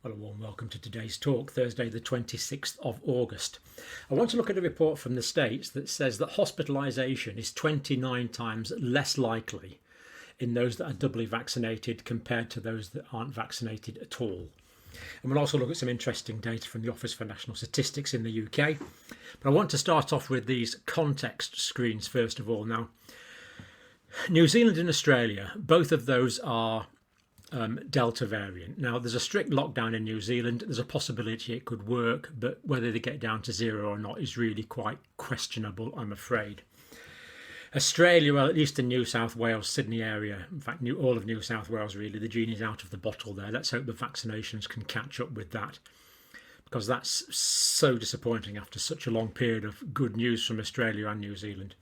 Well, a warm welcome to today's talk, Thursday the 26th of August. I want to look at a report from the States that says that hospitalisation is 29 times less likely in those that are doubly vaccinated compared to those that aren't vaccinated at all. And we'll also look at some interesting data from the Office for National Statistics in the UK. But I want to start off with these context screens first of all. Now, New Zealand and Australia, both of those are Delta variant. Now, there's a strict lockdown in New Zealand. There's a possibility it could work, but whether they get down to zero or not is really quite questionable, I'm afraid. Australia, well, at least in New South Wales, Sydney area, in fact, all of New South Wales, really, the genie's out of the bottle there. Let's hope the vaccinations can catch up with that, because that's so disappointing after such a long period of good news from Australia and New Zealand.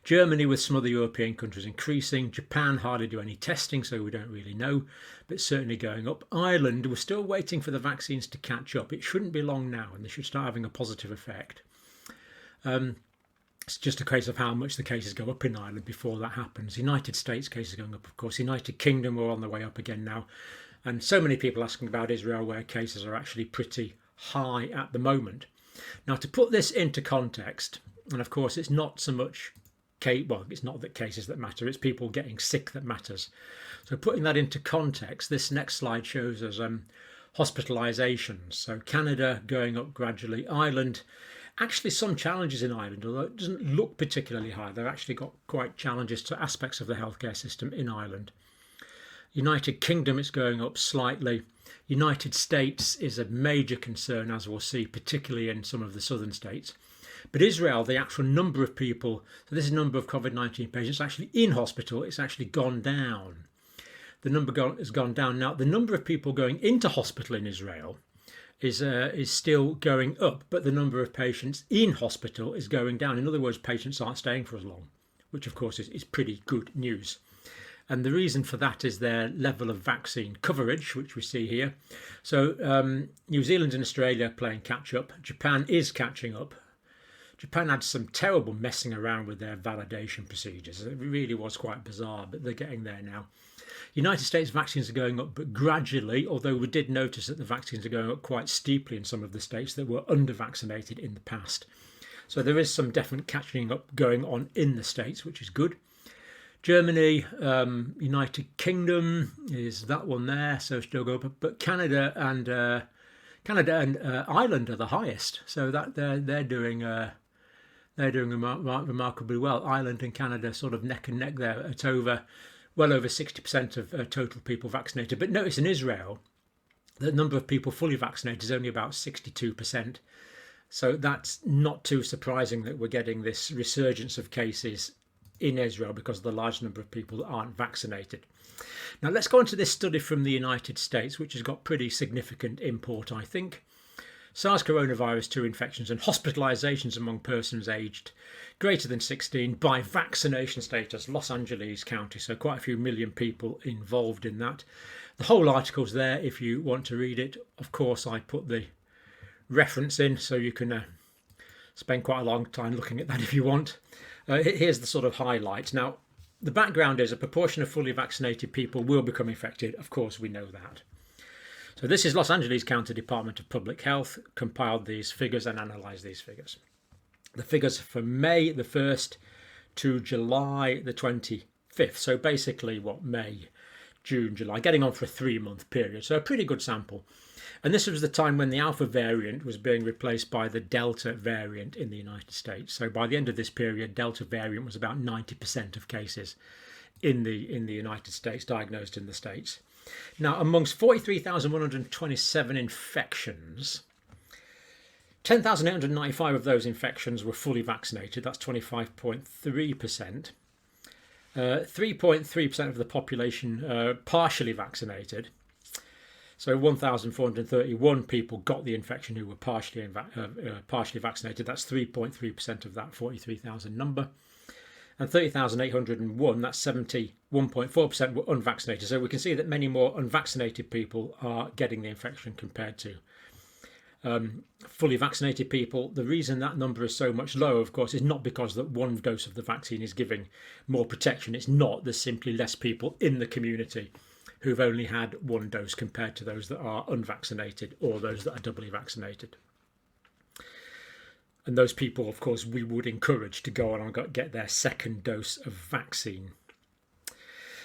Germany, with some other European countries increasing. Japan hardly do any testing, so we don't really know, but certainly going up. Ireland, we're still waiting for the vaccines to catch up. It shouldn't be long now, and they should start having a positive effect. It's just a case of how much the cases go up in Ireland before that happens. United States cases going up, of course. United Kingdom, we're on the way up again now. And so many people asking about Israel, where cases are actually pretty high at the moment. Now, to put this into context, and of course it's not so much it's not that cases that matter, it's people getting sick that matters. So putting that into context, this next slide shows us hospitalizations. So Canada going up gradually. Ireland, actually some challenges in Ireland, although it doesn't look particularly high. They've actually got quite challenges to aspects of the healthcare system in Ireland. United Kingdom is going up slightly. United States is a major concern, as we'll see, particularly in some of the southern states. But Israel, the actual number of people, so this is the number of COVID-19 patients actually in hospital, it's actually gone down. The number has gone down. Now, the number of people going into hospital in Israel is still going up, but the number of patients in hospital is going down. In other words, patients aren't staying for as long, which of course is pretty good news. And the reason for that is their level of vaccine coverage, which we see here. So New Zealand and Australia playing catch up. Japan is catching up. Japan had some terrible messing around with their validation procedures. It really was quite bizarre, but they're getting there now. United States vaccines are going up, but gradually, although we did notice that the vaccines are going up quite steeply in some of the states that were under-vaccinated in the past. So there is some definite catching up going on in the states, which is good. Germany, United Kingdom is that one there, so still go up. But Canada and Ireland are the highest, so that they're doing remarkably well. Ireland and Canada sort of neck and neck there at well over 60% of total people vaccinated. But notice in Israel, the number of people fully vaccinated is only about 62%. So that's not too surprising that we're getting this resurgence of cases in Israel because of the large number of people that aren't vaccinated. Now let's go on to this study from the United States, which has got pretty significant import, I think. SARS coronavirus 2 infections and hospitalizations among persons aged greater than 16 by vaccination status, Los Angeles County. So quite a few million people involved in that. The whole article's there if you want to read it. Of course, I put the reference in so you can spend quite a long time looking at that if you want. Here's the sort of highlights. Now, the background is a proportion of fully vaccinated people will become infected. Of course, we know that. So this is Los Angeles County Department of Public Health compiled these figures and analysed these figures. The figures from May the 1st to July the 25th. So basically May, June, July, getting on for a 3-month period. So a pretty good sample. And this was the time when the Alpha variant was being replaced by the Delta variant in the United States. So by the end of this period, Delta variant was about 90% of cases in the United States, diagnosed in the States. Now, amongst 43,127 infections, 10,895 of those infections were fully vaccinated. That's 25.3%. 3.3% of the population partially vaccinated. So 1,431 people got the infection who were partially vaccinated. That's 3.3% of that 43,000 number. And 30,801, that's 71.4%, were unvaccinated. So we can see that many more unvaccinated people are getting the infection compared to fully vaccinated people. The reason that number is so much lower, of course, is not because that one dose of the vaccine is giving more protection. It's not. There's simply less people in the community who've only had one dose compared to those that are unvaccinated or those that are doubly vaccinated. And those people, of course, we would encourage to go on and get their second dose of vaccine.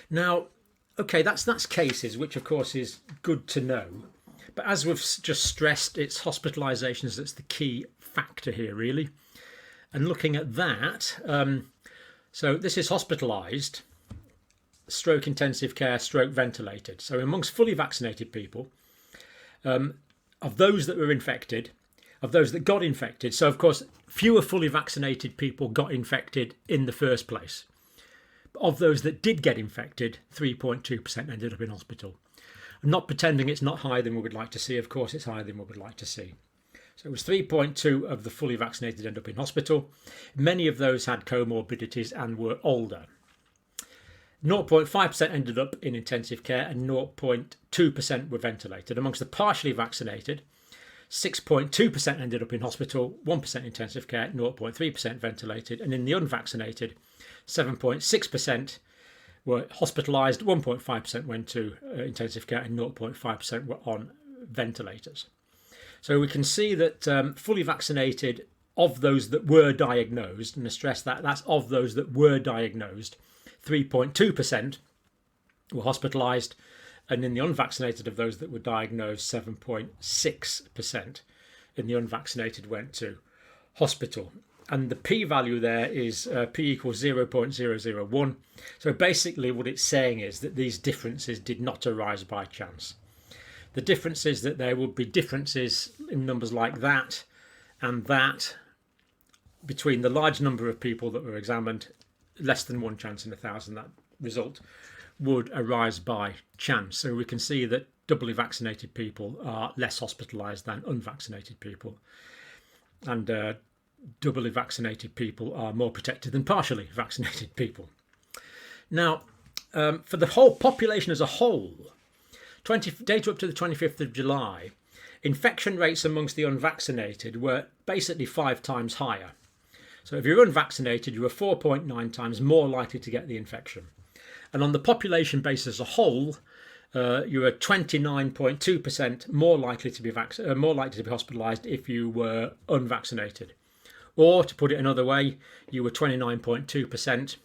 Now, okay, that's cases, which of course is good to know. But as we've just stressed, it's hospitalizations that's the key factor here, really. And looking at that, so this is hospitalized, stroke intensive care, stroke ventilated. So amongst fully vaccinated people, of those that were infected, of those that got infected, so of course fewer fully vaccinated people got infected in the first place. But of those that did get infected, 3.2% ended up in hospital. I'm not pretending it's not higher than we would like to see. Of course it's higher than we would like to see. So it was 3.2 of the fully vaccinated ended up in hospital. Many of those had comorbidities and were older. 0.5% ended up in intensive care and 0.2% were ventilated. Amongst the partially vaccinated, 6.2% ended up in hospital, 1% intensive care, 0.3% ventilated, and in the unvaccinated, 7.6% were hospitalised, 1.5% went to intensive care, and 0.5% were on ventilators. So we can see that fully vaccinated, of those that were diagnosed, and I stress that that's of those that were diagnosed, 3.2% were hospitalised, and in the unvaccinated of those that were diagnosed, 7.6% in the unvaccinated went to hospital. And the p-value there is p equals 0.001. So basically what it's saying is that these differences did not arise by chance. The difference is that there would be differences in numbers like that and that between the large number of people that were examined, less than 1 chance in 1,000 that result would arise by chance. So we can see that doubly vaccinated people are less hospitalised than unvaccinated people, and doubly vaccinated people are more protected than partially vaccinated people. Now, for the whole population as a whole, data up to the 25th of July, infection rates amongst the unvaccinated were basically 5 times higher. So if you're unvaccinated, you were 4.9 times more likely to get the infection. And on the population base as a whole, you were 29.2% more likely to be hospitalised if you were unvaccinated. Or, to put it another way, you were 29.2%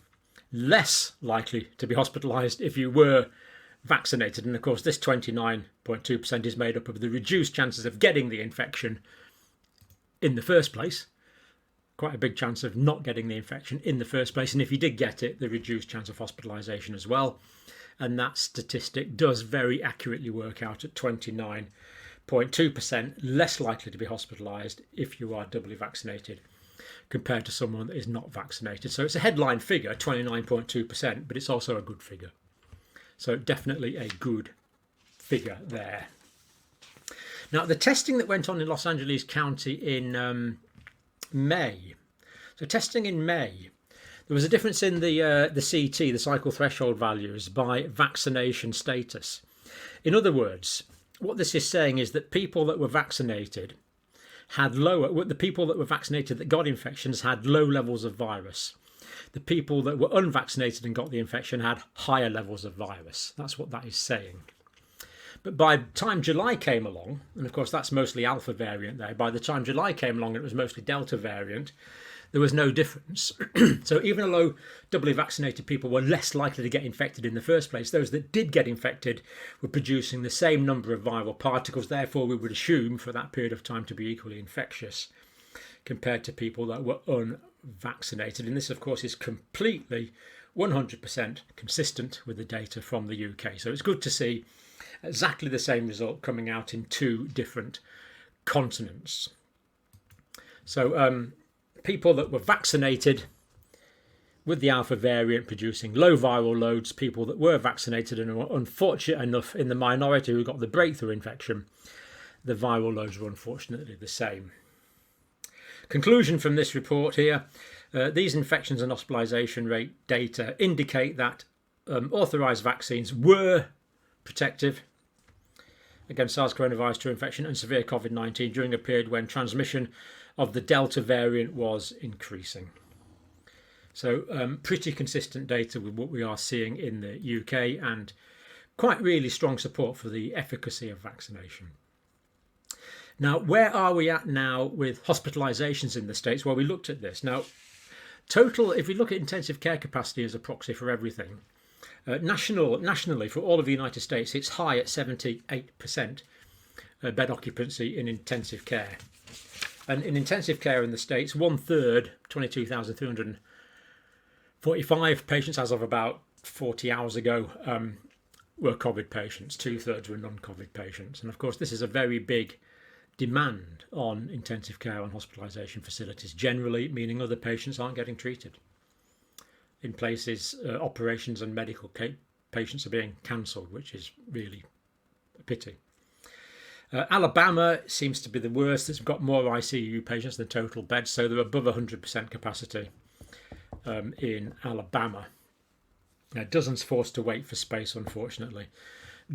less likely to be hospitalised if you were vaccinated. And of course, this 29.2% is made up of the reduced chances of getting the infection in the first place. Quite a big chance of not getting the infection in the first place, and if you did get it, the reduced chance of hospitalisation as well. And that statistic does very accurately work out at 29.2% less likely to be hospitalised if you are doubly vaccinated compared to someone that is not vaccinated. So it's a headline figure, 29.2%, but it's also a good figure. So definitely a good figure there. Now, the testing that went on in Los Angeles County in May. So testing in May, there was a difference in the CT, the cycle threshold values, by vaccination status. In other words, what this is saying is that people that were vaccinated had the people that were vaccinated that got infections had low levels of virus. The people that were unvaccinated and got the infection had higher levels of virus. That's what that is saying. But by the time July came along, and of course that's mostly alpha variant there, by the time July came along and it was mostly delta variant, there was no difference. So even though doubly vaccinated people were less likely to get infected in the first place, those that did get infected were producing the same number of viral particles. Therefore, we would assume for that period of time to be equally infectious compared to people that were unvaccinated. And this, of course, is completely 100% consistent with the data from the UK. So it's good to see exactly the same result coming out in 2 different continents. So people that were vaccinated with the alpha variant producing low viral loads, people that were vaccinated and were unfortunate enough in the minority who got the breakthrough infection, the viral loads were unfortunately the same. Conclusion from this report here, these infections and hospitalisation rate data indicate that authorised vaccines were protective against SARS coronavirus 2 infection and severe COVID-19 during a period when transmission of the Delta variant was increasing. So pretty consistent data with what we are seeing in the UK and quite really strong support for the efficacy of vaccination. Now, where are we at now with hospitalizations in the States? Well, we looked at this. Now, total, if we look at intensive care capacity as a proxy for everything, nationally, for all of the United States, it's high at 78% bed occupancy in intensive care. And in intensive care in the States, 1/3, 22,345 patients as of about 40 hours ago, were COVID patients. 2/3 were non-COVID patients. And of course, this is a very big demand on intensive care and hospitalisation facilities, generally meaning other patients aren't getting treated. In places, operations and medical patients are being cancelled, which is really a pity. Alabama seems to be the worst. It's got more ICU patients than total beds, so they're above 100% capacity in Alabama. Now, dozens forced to wait for space, unfortunately.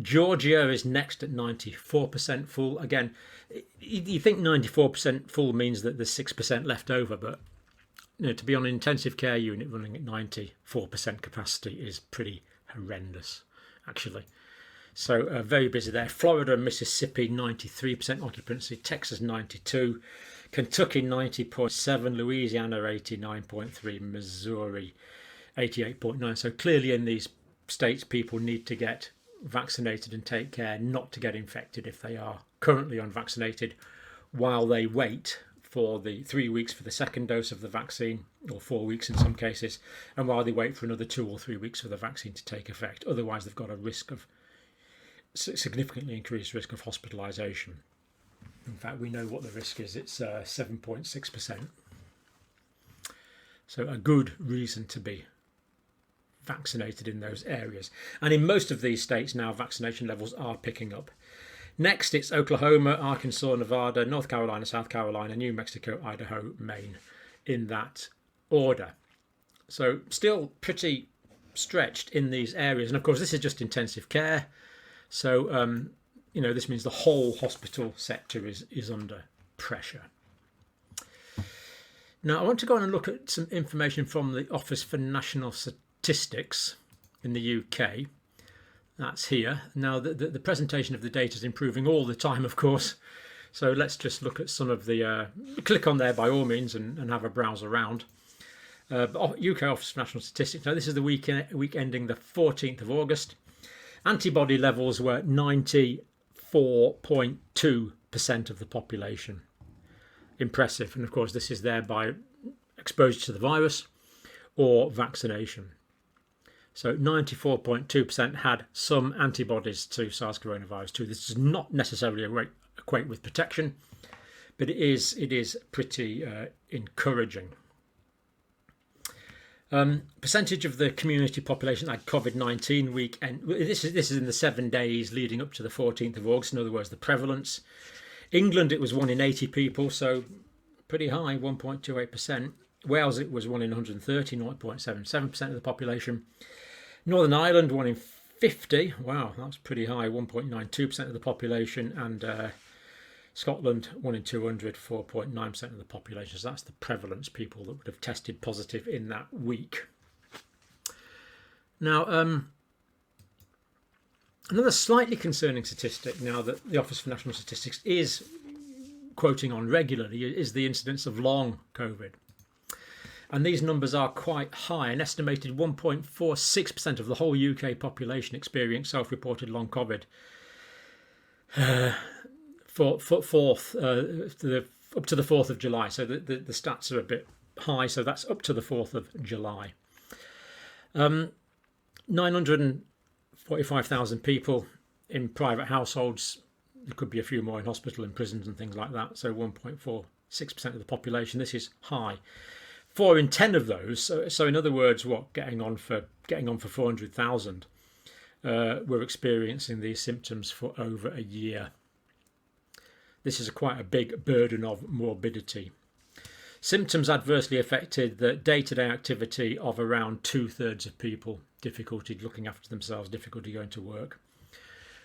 Georgia is next at 94% full. Again, you think 94% full means that there's 6% left over, but to be on an intensive care unit running at 94% capacity is pretty horrendous, actually. So very busy there. Florida and Mississippi, 93% occupancy. Texas, 92%. Kentucky, 90.7%. Louisiana, 89.3%. Missouri, 88.9%. So clearly in these states, people need to get vaccinated and take care not to get infected if they are currently unvaccinated, while they wait for the 3 weeks for the second dose of the vaccine, or 4 weeks in some cases, and while they wait for another 2 or 3 weeks for the vaccine to take effect. Otherwise, they've got a risk of significantly increased risk of hospitalisation. In fact, we know what the risk is. It's 7.6%. So a good reason to be vaccinated in those areas. And in most of these states now, vaccination levels are picking up. Next, it's Oklahoma, Arkansas, Nevada, North Carolina, South Carolina, New Mexico, Idaho, Maine, in that order. So still pretty stretched in these areas. And of course, this is just intensive care. So, this means the whole hospital sector is under pressure. Now, I want to go on and look at some information from the Office for National Statistics in the UK. That's here. Now, the presentation of the data is improving all the time, of course. So let's just look at some of the... click on there by all means and have a browse around. UK Office for National Statistics. Now, this is the week ending the 14th of August. Antibody levels were 94.2% of the population. Impressive. And of course, this is there by exposure to the virus or vaccination. So 94.2% had some antibodies to SARS coronavirus 2. This does not necessarily equate with protection, but it is pretty encouraging. Percentage of the community population had COVID-19 week, and this is in the 7 days leading up to the 14th of August. In other words, the prevalence. England, it was 1 in 80 people, so pretty high, 1.28%. Wales, it was 1 in 130, 0.77% of the population. Northern Ireland, 1 in 50. Wow, that's pretty high, 1.92% of the population. And Scotland, 1 in 200, 4.9% of the population. So that's the prevalence, people that would have tested positive in that week. Now, another slightly concerning statistic now that the Office for National Statistics is quoting on regularly is the incidence of long COVID. And these numbers are quite high. An estimated 1.46% of the whole UK population experienced self-reported long COVID. Up to the 4th of July. So the stats are a bit high. So that's up to the 4th of July. 945,000 people in private households. There could be a few more in hospital and prisons and things like that. So 1.46% of the population. This is high. 4 in 10 of those. So in other words, getting on for 400,000 were experiencing these symptoms for over a year. This is quite a big burden of morbidity. Symptoms adversely affected the day-to-day activity of around 2/3 of people. Difficulty looking after themselves, difficulty going to work.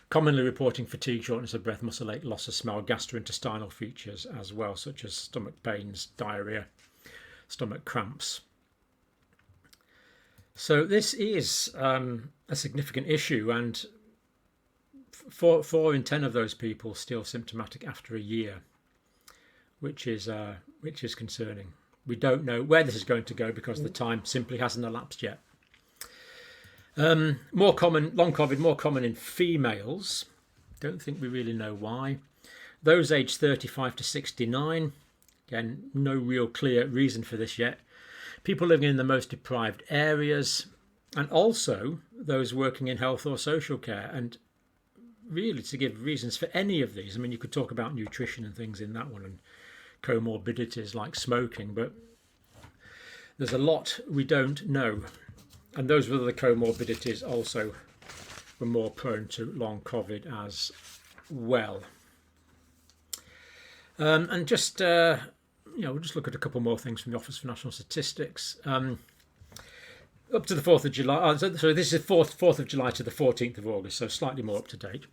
Commonly reporting fatigue, shortness of breath, muscle ache, loss of smell, gastrointestinal features as well, such as stomach pains, diarrhea, stomach cramps. So this is a significant issue, and 4 in 10 of those people still symptomatic after a year, which is concerning. We don't know where this is going to go because the time simply hasn't elapsed yet. More common, long COVID, more common in females. Don't think we really know why. Those aged 35 to 69, again, no real clear reason for this yet. People living in the most deprived areas, and also those working in health or social care. And really, to give reasons for any of these, I mean, you could talk about nutrition and things in that one, and comorbidities like smoking, but there's a lot we don't know. And those with the comorbidities also were more prone to long COVID as well. And just, we'll just look at a couple more things from the Office for National Statistics. Up to the 4th of July, so this is 4th of July to the 14th of August, so slightly more up to date.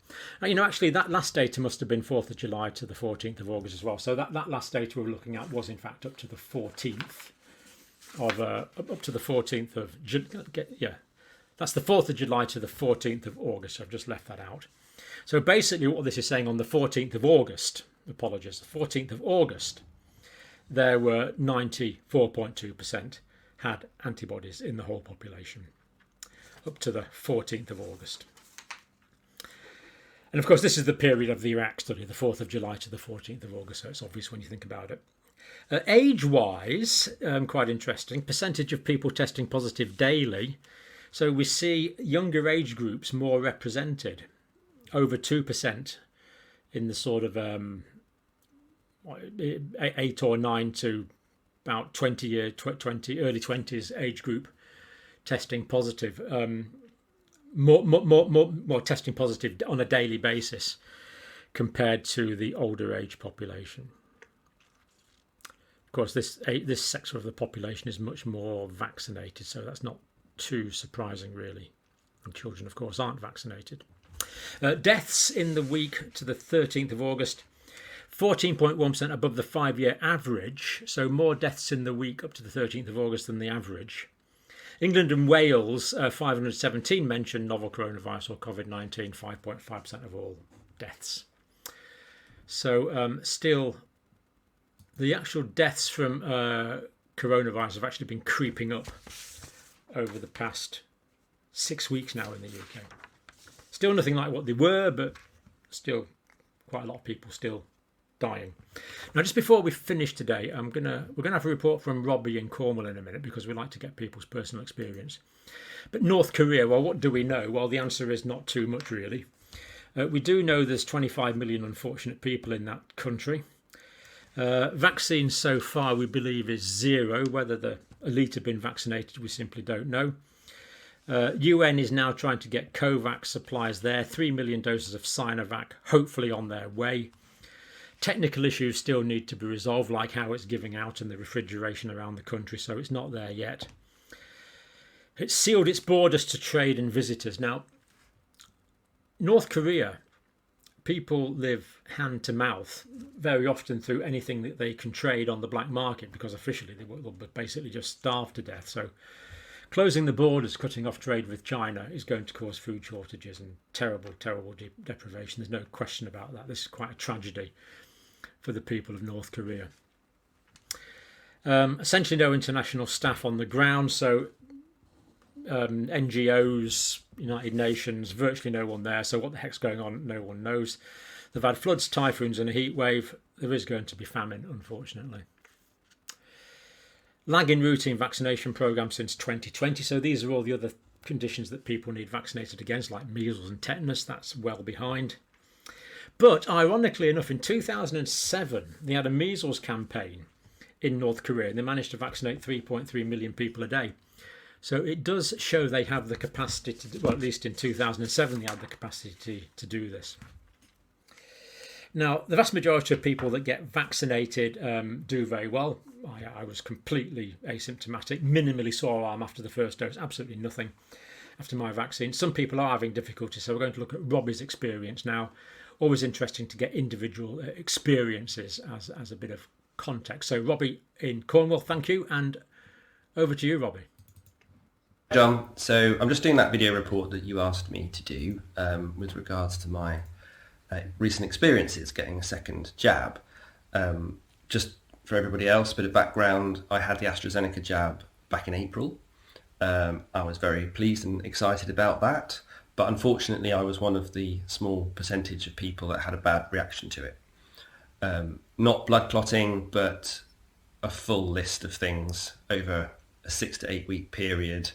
Actually, that last data must have been 4th of July to the 14th of August as well. So that last data we were looking at was in fact up to the 14th of, up to the 14th of, that's the 4th of July to the 14th of August. I've just left that out. So basically what this is saying on the 14th of August, the 14th of August, there were 94.2% had antibodies in the whole population up to the 14th of August. And of course, this is the period of the Iraq study, the 4th of July to the 14th of August, so it's obvious when you think about it. Age-wise, quite interesting, percentage of people testing positive daily. So we see younger age groups more represented, over 2% in the sort of 8 or 9 to about 20 early 20s age group testing positive, more testing positive on a daily basis compared to the older age population. Of course, this sector of the population is much more vaccinated, so that's not too surprising really. And children, of course, aren't vaccinated. Deaths in the week to the 13th of August, 14.1% above the 5-year average, so more deaths in the week up to the 13th of August than the average. England and Wales, 517 mentioned novel coronavirus or COVID-19, 5.5% of all deaths. So still, the actual deaths from coronavirus have actually been creeping up over the past 6 weeks now in the UK. Still nothing like what they were, but still quite a lot of people still dying. Now, just before we finish today, we're gonna have a report from Robbie in Cornwall in a minute because we like to get people's personal experience. But North Korea, well, what do we know? Well, the answer is not too much really. We do know there's 25 million unfortunate people in that country. Vaccines so far we believe is 0. Whether the elite have been vaccinated, we simply don't know. UN is now trying to get COVAX supplies there, 3 million doses of Sinovac, hopefully on their way. Technical issues still need to be resolved, like how it's giving out and the refrigeration around the country, so it's not there yet. It's sealed its borders to trade and visitors. Now, North Korea, people live hand to mouth very often through anything that they can trade on the black market, because officially they will basically just starve to death. So closing the borders, cutting off trade with China is going to cause food shortages and terrible deprivation. There's no question about that. This is quite a tragedy for the people of North Korea. Essentially no international staff on the ground, so NGOs, United Nations, virtually no one there. So what the heck's going on, no one knows. They've had floods, typhoons and a heat wave. There is going to be famine, unfortunately. Lag in routine vaccination programme since 2020. So these are all the other conditions that people need vaccinated against, like measles and tetanus. That's well behind. But ironically enough, in 2007, they had a measles campaign in North Korea and they managed to vaccinate 3.3 million people a day. So it does show they have the capacity to, well, at least in 2007, they had the capacity to do this. Now, the vast majority of people that get vaccinated do very well. I was completely asymptomatic, minimally sore arm after the first dose, absolutely nothing after my vaccine. Some people are having difficulty, so we're going to look at Robbie's experience now. Always interesting to get individual experiences as a bit of context. So Robbie in Cornwall, thank you, and over to you, Robbie. John, so I'm just doing that video report that you asked me to do with regards to my recent experiences getting a second jab. Just for everybody else, a bit of background, I had the AstraZeneca jab back in April. I was very pleased and excited about that, but unfortunately I was one of the small percentage of people that had a bad reaction to it. Not blood clotting, but a full list of things over a 6 to 8 week period,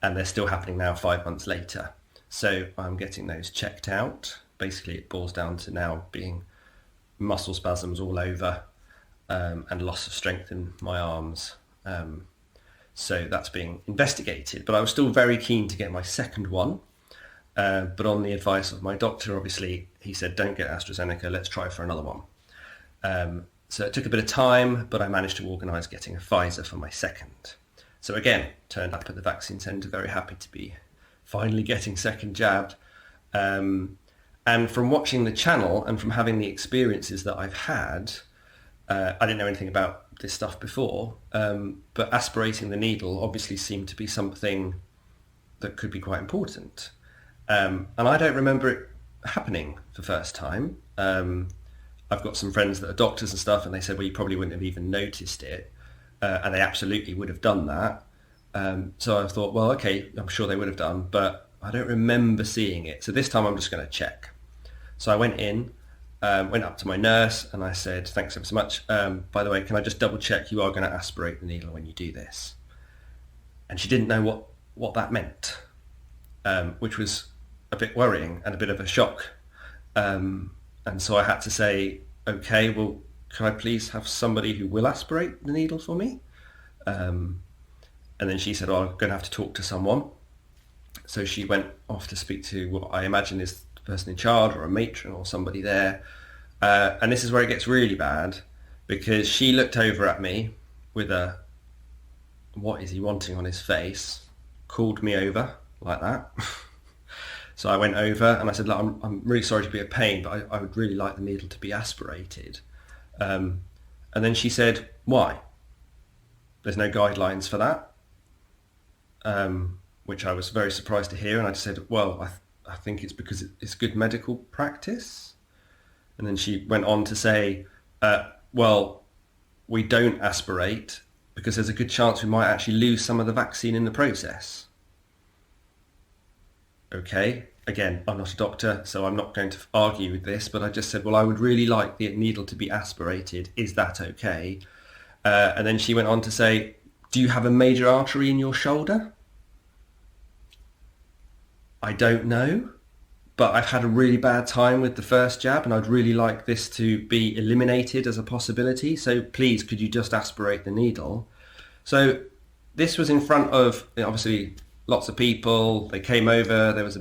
and they're still happening now 5 months later. So I'm getting those checked out. Basically it boils down to now being muscle spasms all over, and loss of strength in my arms. So that's being investigated, but I was still very keen to get my second one. But on the advice of my doctor, obviously, he said, don't get AstraZeneca, let's try for another one. So it took a bit of time, but I managed to organise getting a Pfizer for my second. So again, turned up at the vaccine centre, very happy to be finally getting second jabbed. And from watching the channel and from having the experiences that I've had, I didn't know anything about this stuff before, but aspirating the needle obviously seemed to be something that could be quite important. And I don't remember it happening the first time. I've got some friends that are doctors and stuff, and they said, well, you probably wouldn't have even noticed it. And they absolutely would have done that. So I thought, well, okay, I'm sure they would have done, but I don't remember seeing it. So this time I'm just going to check. So I went in, went up to my nurse and I said, thanks ever so much. By the way, can I just double check you are going to aspirate the needle when you do this? And she didn't know what that meant, which was a bit worrying and a bit of a shock. And so I had to say, okay, well, can I please have somebody who will aspirate the needle for me? And then she said, oh, I'm going to have to talk to someone. So she went off to speak to what I imagine is the person in charge or a matron or somebody there. And this is where it gets really bad, because she looked over at me with a, what is he wanting on his face, called me over like that. So I went over and I said, look, I'm really sorry to be a pain, but I would really like the needle to be aspirated. And then she said, why? There's no guidelines for that. Which I was very surprised to hear. And I just said, well, I think it's because it's good medical practice. And then she went on to say, well, we don't aspirate because there's a good chance we might actually lose some of the vaccine in the process. Okay, again, I'm not a doctor, so I'm not going to argue with this, but I just said, well, I would really like the needle to be aspirated. Is that okay? And then she went on to say, do you have a major artery in your shoulder? I don't know, but I've had a really bad time with the first jab and I'd really like this to be eliminated as a possibility. So please, could you just aspirate the needle? So this was in front of, obviously, lots of people. They came over, there was a